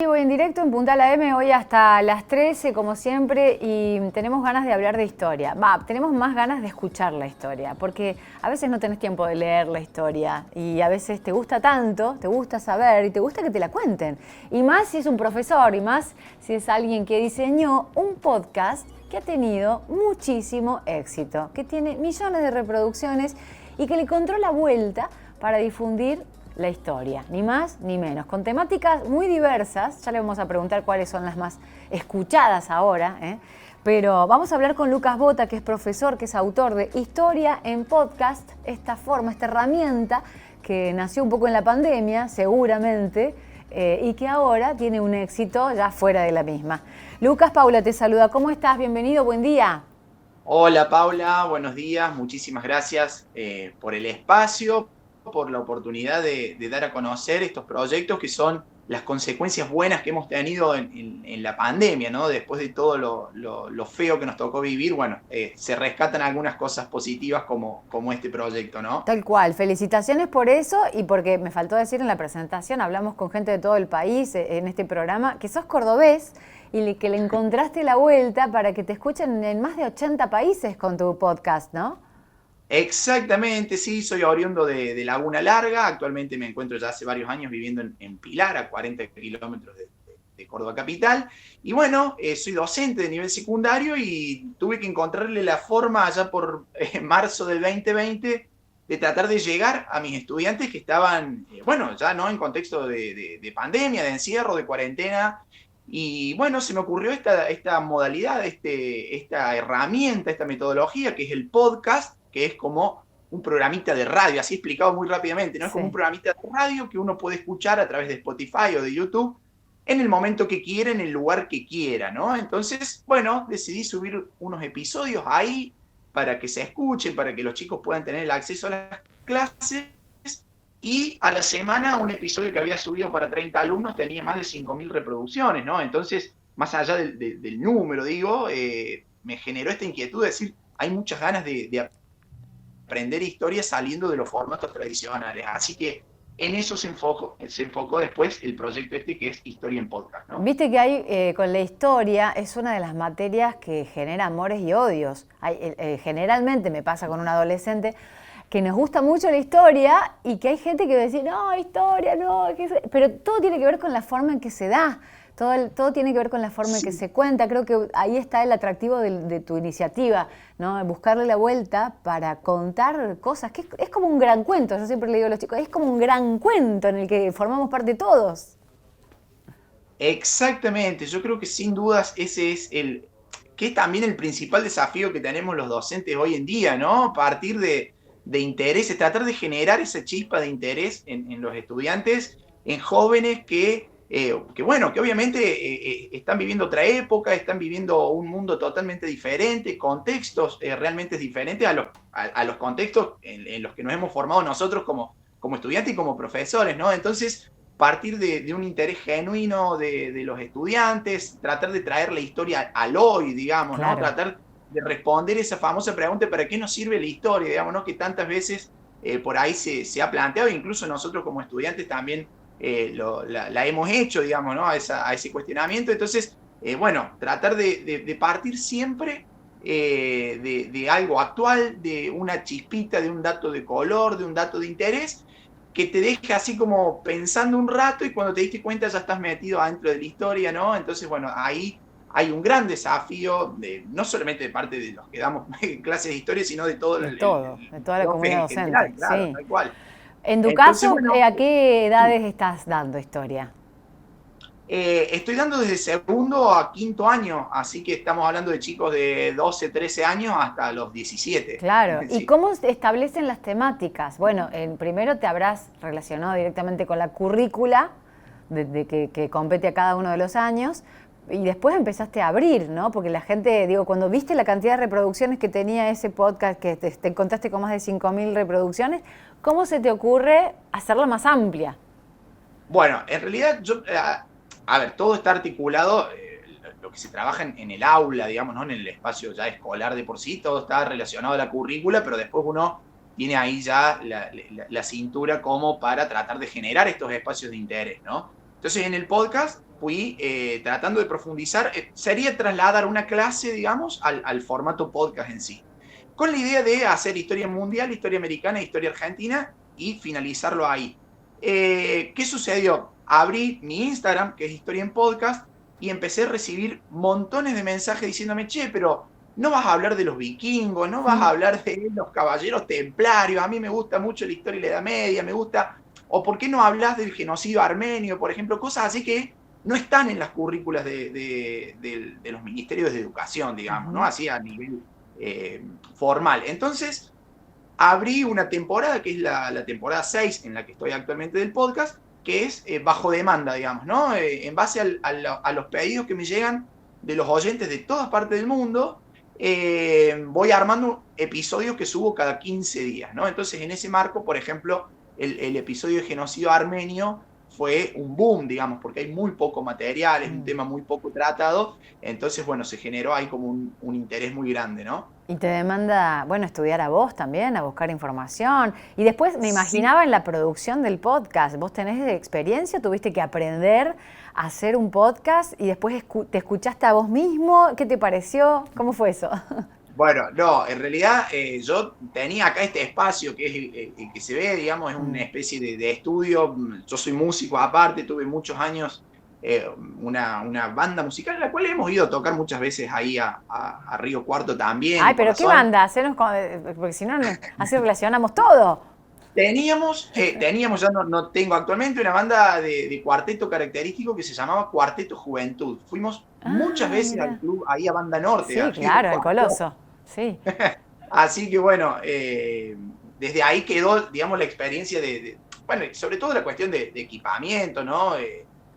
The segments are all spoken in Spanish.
Vivo en directo en Punta La M hoy hasta las 13 como siempre y tenemos ganas de hablar de historia. Tenemos más ganas de escuchar la historia porque a veces no tenés tiempo de leer la historia y a veces te gusta tanto, te gusta saber y te gusta que te la cuenten. Y más si es un profesor y más si es alguien que diseñó un podcast que ha tenido muchísimo éxito, que tiene millones de reproducciones y que le encontró la vuelta para difundir la historia, ni más ni menos, con temáticas muy diversas. Ya le vamos a preguntar cuáles son las más escuchadas ahora, pero vamos a hablar con Lucas Bota, que es profesor, que es autor de Historia en Podcast, esta forma, esta herramienta que nació un poco en la pandemia, seguramente, y que ahora tiene un éxito ya fuera de la misma. Lucas, Paula te saluda. ¿Cómo estás? Bienvenido, buen día. Hola Paula, buenos días, muchísimas gracias por el espacio, por la oportunidad de dar a conocer estos proyectos que son las consecuencias buenas que hemos tenido en la pandemia, ¿no? Después de todo lo feo que nos tocó vivir, bueno, se rescatan algunas cosas positivas como este proyecto, ¿no? Tal cual, felicitaciones por eso y porque me faltó decir en la presentación, hablamos con gente de todo el país en este programa, que sos cordobés y que le encontraste la vuelta para que te escuchen en más de 80 países con tu podcast, ¿no? Exactamente, sí, soy oriundo de Laguna Larga, actualmente me encuentro ya hace varios años viviendo en Pilar, a 40 kilómetros de Córdoba capital, y bueno, soy docente de nivel secundario y tuve que encontrarle la forma allá por marzo del 2020 de tratar de llegar a mis estudiantes que estaban, bueno, ya no en contexto de pandemia, de encierro, de cuarentena, y bueno, se me ocurrió esta modalidad, esta herramienta, esta metodología que es el podcast, que es como un programita de radio, así explicado muy rápidamente, ¿no? Es como un Sí. programita de radio que uno puede escuchar a través de Spotify o de YouTube en el momento que quiera, en el lugar que quiera, ¿no? Entonces, bueno, decidí subir unos episodios ahí para que se escuchen, para que los chicos puedan tener el acceso a las clases. Y a la semana un episodio que había subido para 30 alumnos tenía más de 5.000 reproducciones, ¿no? Entonces, más allá del número, digo, me generó esta inquietud de decir, hay muchas ganas de aprender historia saliendo de los formatos tradicionales. Así que en eso se enfocó después el proyecto este que es Historia en Podcast, ¿no? Viste que hay, con la historia, es una de las materias que genera amores y odios. Generalmente me pasa con un adolescente que nos gusta mucho la historia y que hay gente que va a decir, no, historia, no, pero todo tiene que ver con la forma en que se da. Todo tiene que ver con la forma en que Sí. se cuenta. Creo que ahí está el atractivo de tu iniciativa, ¿no? Buscarle la vuelta para contar cosas, que es como un gran cuento. Yo siempre le digo a los chicos, es como un gran cuento en el que formamos parte todos. Exactamente, yo creo que sin dudas ese es que es también el principal desafío que tenemos los docentes hoy en día, ¿no? Partir de intereses, tratar de generar esa chispa de interés en los estudiantes, en jóvenes bueno, que obviamente están viviendo otra época, están viviendo un mundo totalmente diferente, contextos realmente diferentes a los contextos en los que nos hemos formado nosotros como estudiantes y como profesores, ¿no? Entonces, partir de un interés genuino de los estudiantes, tratar de traer la historia al hoy, digamos, ¿no? Claro. Tratar de responder esa famosa pregunta, ¿para qué nos sirve la historia? Digamos, ¿no? Que tantas veces por ahí se ha planteado, incluso nosotros como estudiantes también la hemos hecho, digamos, ¿no? A ese cuestionamiento. Entonces, bueno, tratar de partir siempre de algo actual, de una chispita, de un dato de color, de un dato de interés, que te deja así como pensando un rato y cuando te diste cuenta ya estás metido adentro de la historia, ¿no? Entonces, bueno, ahí hay un gran desafío, no solamente de parte de los que damos clases de historia, sino de todo De los toda la profes comunidad en general, docente, claro, sí. tal cual. En tu Entonces, caso, bueno, ¿a qué sí. edades estás dando historia? Estoy dando desde segundo a quinto año, así que estamos hablando de chicos de 12, 13 años hasta los 17. Claro. ¿Y Sí. cómo se establecen las temáticas? Bueno, primero te habrás relacionado directamente con la currícula que compete a cada uno de los años y después empezaste a abrir, ¿no? Porque la gente, digo, cuando viste la cantidad de reproducciones que tenía ese podcast, que te encontraste con más de 5.000 reproducciones, ¿cómo se te ocurre hacerla más amplia? Bueno, en realidad a ver, todo está articulado, lo que se trabaja en el aula, digamos, ¿no? En el espacio ya escolar de por sí, todo está relacionado a la currícula, pero después uno tiene ahí ya la cintura como para tratar de generar estos espacios de interés, ¿no? Entonces, en el podcast fui tratando de profundizar, sería trasladar una clase, digamos, al formato podcast en sí, con la idea de hacer historia mundial, historia americana, historia argentina y finalizarlo ahí. ¿Qué sucedió? Abrí mi Instagram, que es Historia en Podcast, y empecé a recibir montones de mensajes diciéndome, che, pero no vas a hablar de los vikingos, no vas a hablar de los caballeros templarios, a mí me gusta mucho la historia de la Edad Media, me gusta, o por qué no hablas del genocidio armenio, por ejemplo, cosas así que no están en las currículas de los ministerios de educación, digamos, ¿no? Así a nivel formal. Entonces, abrí una temporada, que es la temporada 6 en la que estoy actualmente del podcast, que es bajo demanda, digamos, ¿no? En base a los pedidos que me llegan de los oyentes de todas partes del mundo, voy armando episodios que subo cada 15 días, ¿no? Entonces, en ese marco, por ejemplo, el episodio de genocidio armenio fue un boom, digamos, porque hay muy poco material, es un tema muy poco tratado, entonces, bueno, se generó ahí como un interés muy grande, ¿no? Y te demanda, bueno, estudiar a vos también, a buscar información. Y después me Sí. imaginaba en la producción del podcast. ¿Vos tenés experiencia? ¿Tuviste que aprender a hacer un podcast y después te escuchaste a vos mismo? ¿Qué te pareció? ¿Cómo fue eso? Bueno, no, en realidad yo tenía acá este espacio que es el que se ve, digamos, es una especie de estudio. Yo soy músico aparte, tuve muchos años una banda musical en la cual hemos ido a tocar muchas veces ahí a Río Cuarto también Ay, y por pero la ¿qué zona. banda? Porque si no, así relacionamos todo. Teníamos, ya no tengo actualmente, una banda de cuarteto característico que se llamaba Cuarteto Juventud. Fuimos muchas Ah, veces al mira. club, ahí a Banda Norte, a Sí, Río claro, el Cuarto. Coloso. Sí. Así que bueno, desde ahí quedó, digamos, la experiencia bueno, sobre todo la cuestión de equipamiento, ¿no?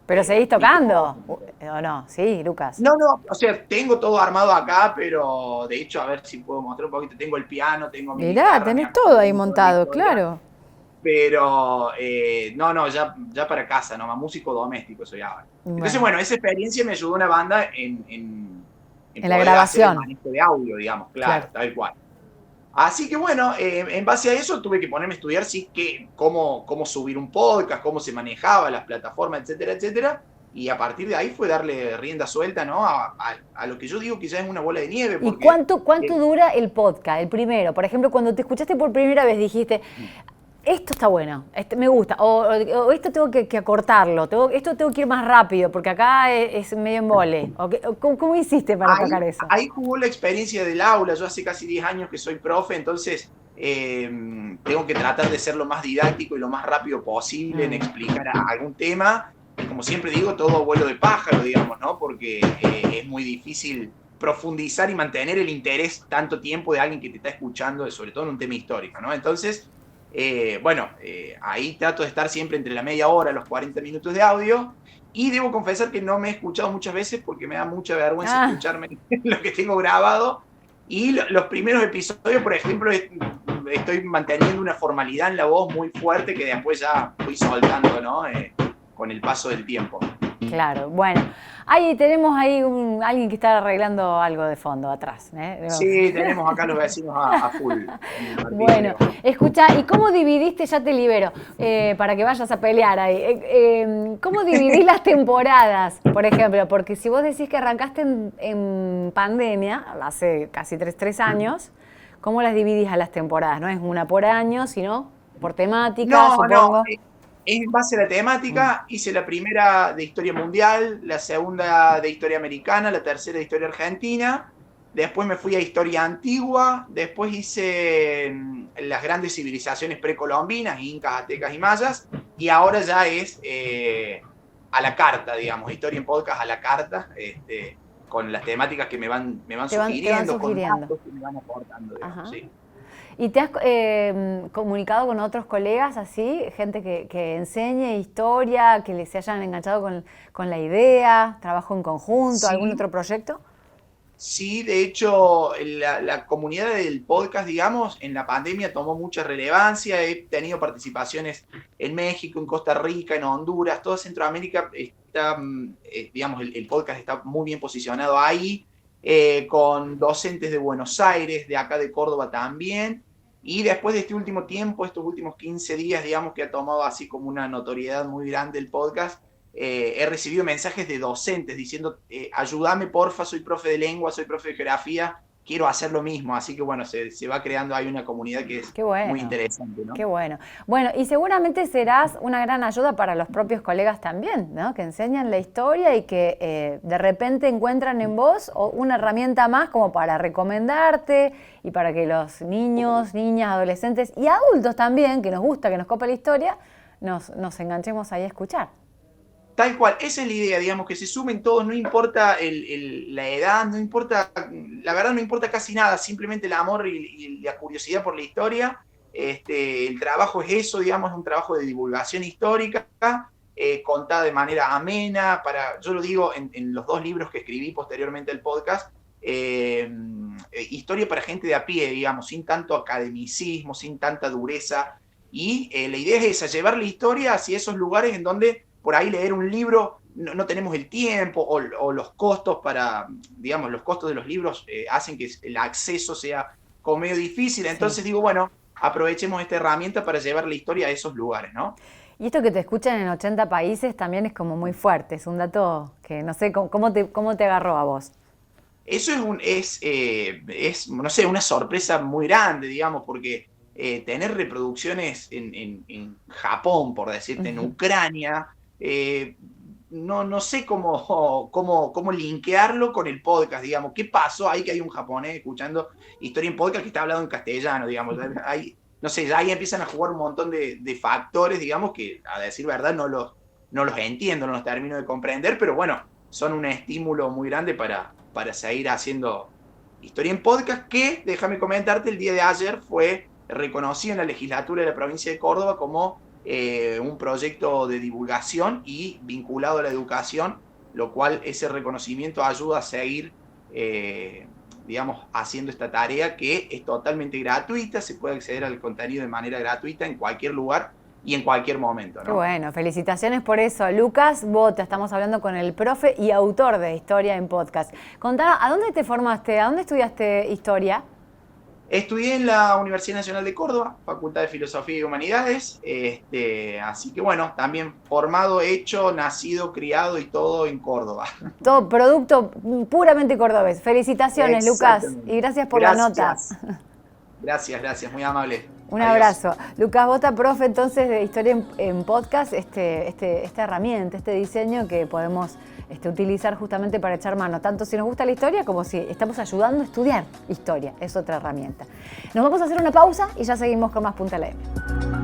¿Pero seguís tocando? Micrófono. ¿O no? Sí, Lucas. No, o sea, tengo todo armado acá, pero de hecho, a ver si puedo mostrar un poquito. Tengo el piano, tengo mi Mirá, guitarra, mi tenés todo ahí acordeón, toda la montado, historia. claro. Pero no, ya para casa, nomás músico doméstico soy ahora. Entonces, Bueno, bueno, esa experiencia me ayudó a una banda en en la poder hacer el grabación, manejo de audio, digamos, claro. claro, tal cual. Así que bueno, en base a eso tuve que ponerme a estudiar cómo subir un podcast, cómo se manejaba las plataformas, etcétera, etcétera. Y a partir de ahí fue darle rienda suelta, ¿no? A lo que yo digo que ya es una bola de nieve, ¿Y porque cuánto dura el podcast, el primero? Por ejemplo, cuando te escuchaste por primera vez dijiste, esto está bueno, me gusta, o esto tengo que acortarlo, esto tengo que ir más rápido, porque acá es medio embole. ¿Cómo hiciste para ahí, sacar eso? ahí jugó la experiencia del aula. Yo hace casi 10 años que soy profe, entonces tengo que tratar de ser lo más didáctico y lo más rápido posible en explicar algún tema. Y como siempre digo, todo vuelo de pájaro, digamos, ¿no? Porque es muy difícil profundizar y mantener el interés tanto tiempo de alguien que te está escuchando, sobre todo en un tema histórico, ¿no? Entonces, bueno, ahí trato de estar siempre entre la media hora, los 40 minutos de audio. Y debo confesar que no me he escuchado muchas veces porque me da mucha vergüenza Ah, escucharme lo que tengo grabado. Y los primeros episodios, por ejemplo, estoy manteniendo una formalidad en la voz muy fuerte que después ya fui soltando, ¿no? Con el paso del tiempo. claro, bueno. Ahí tenemos alguien que está arreglando algo de fondo atrás. Sí, tenemos acá los vecinos a full en el Bueno, martirio. escucha, ¿y cómo dividiste, ya te libero, para que vayas a pelear ahí? ¿Cómo dividís las temporadas, por ejemplo? Porque si vos decís que arrancaste en pandemia, hace casi tres años, ¿cómo las dividís a las temporadas? No es una por año, sino por temática, No, supongo. es en base a la temática. Hice la primera de historia mundial, la segunda de historia americana, la tercera de historia argentina. Después me fui a historia antigua. Después hice las grandes civilizaciones precolombinas, incas, aztecas y mayas. Y ahora ya es a la carta, digamos, historia en podcast a la carta, con las temáticas que me van Te van sugiriendo, con sugiriendo. datos que me van aportando, digamos, Ajá. sí. ¿Y te has comunicado con otros colegas así? Gente que enseñe historia, que se hayan enganchado con la idea, trabajo en conjunto, algún Sí, otro proyecto. sí, de hecho, la comunidad del podcast, digamos, en la pandemia tomó mucha relevancia. He tenido participaciones en México, en Costa Rica, en Honduras, toda Centroamérica está, digamos, el podcast está muy bien posicionado ahí, con docentes de Buenos Aires, de acá de Córdoba también. Y después de este último tiempo, estos últimos 15 días, digamos, que ha tomado así como una notoriedad muy grande el podcast, he recibido mensajes de docentes diciendo, ayúdame porfa, soy profe de lengua, soy profe de geografía, quiero hacer lo mismo. Así que bueno, se va creando ahí una comunidad que es muy interesante, ¿no? Qué bueno. Bueno, y seguramente serás una gran ayuda para los propios colegas también, ¿no? Que enseñan la historia y que de repente encuentran en vos una herramienta más como para recomendarte y para que los niños, niñas, adolescentes y adultos también, que nos gusta, que nos copa la historia, nos enganchemos ahí a escuchar. Tal cual, esa es la idea, digamos, que se sumen todos, no importa la edad, no importa, la verdad no importa casi nada, simplemente el amor y la curiosidad por la historia. El trabajo es eso, digamos, es un trabajo de divulgación histórica, contada de manera amena, yo lo digo en los 2 libros que escribí posteriormente al podcast, historia para gente de a pie, digamos, sin tanto academicismo, sin tanta dureza, y la idea es esa, llevar la historia hacia esos lugares en donde por ahí leer un libro no tenemos el tiempo o los costos digamos, los costos de los libros hacen que el acceso sea como medio difícil. Entonces digo, bueno, aprovechemos esta herramienta para llevar la historia a esos lugares, ¿no? Y esto que te escuchan en 80 países también es como muy fuerte, es un dato que no sé, ¿cómo te agarró a vos? Eso es no sé, una sorpresa muy grande, digamos, porque tener reproducciones en Japón, por decirte, en Ucrania, no sé cómo linkearlo con el podcast, digamos. ¿Qué pasó ahí que hay un japonés escuchando historia en podcast que está hablando en castellano, digamos? No sé, ya ahí empiezan a jugar un montón de factores, digamos, que a decir verdad no los entiendo, no los termino de comprender, pero bueno, son un estímulo muy grande para seguir haciendo historia en podcast, que, déjame comentarte, el día de ayer fue reconocido en la legislatura de la provincia de Córdoba como un proyecto de divulgación y vinculado a la educación, lo cual ese reconocimiento ayuda a seguir, digamos, haciendo esta tarea que es totalmente gratuita, se puede acceder al contenido de manera gratuita en cualquier lugar y en cualquier momento, ¿no? Qué bueno, felicitaciones por eso. Lucas Bota, estamos hablando con el profe y autor de Historia en Podcast. Contanos, ¿a dónde te formaste? ¿A dónde estudiaste historia? Estudié en la Universidad Nacional de Córdoba, Facultad de Filosofía y Humanidades, así que bueno, también formado, hecho, nacido, criado y todo en Córdoba. Todo producto puramente cordobés. Felicitaciones, Lucas, y gracias por la nota. Gracias, muy amable. Un abrazo. Lucas Bota, profe entonces de Historia en Podcast, esta herramienta, este diseño que podemos utilizar justamente para echar mano, tanto si nos gusta la historia como si estamos ayudando a estudiar historia, es otra herramienta. Nos vamos a hacer una pausa y ya seguimos con más Punta la M.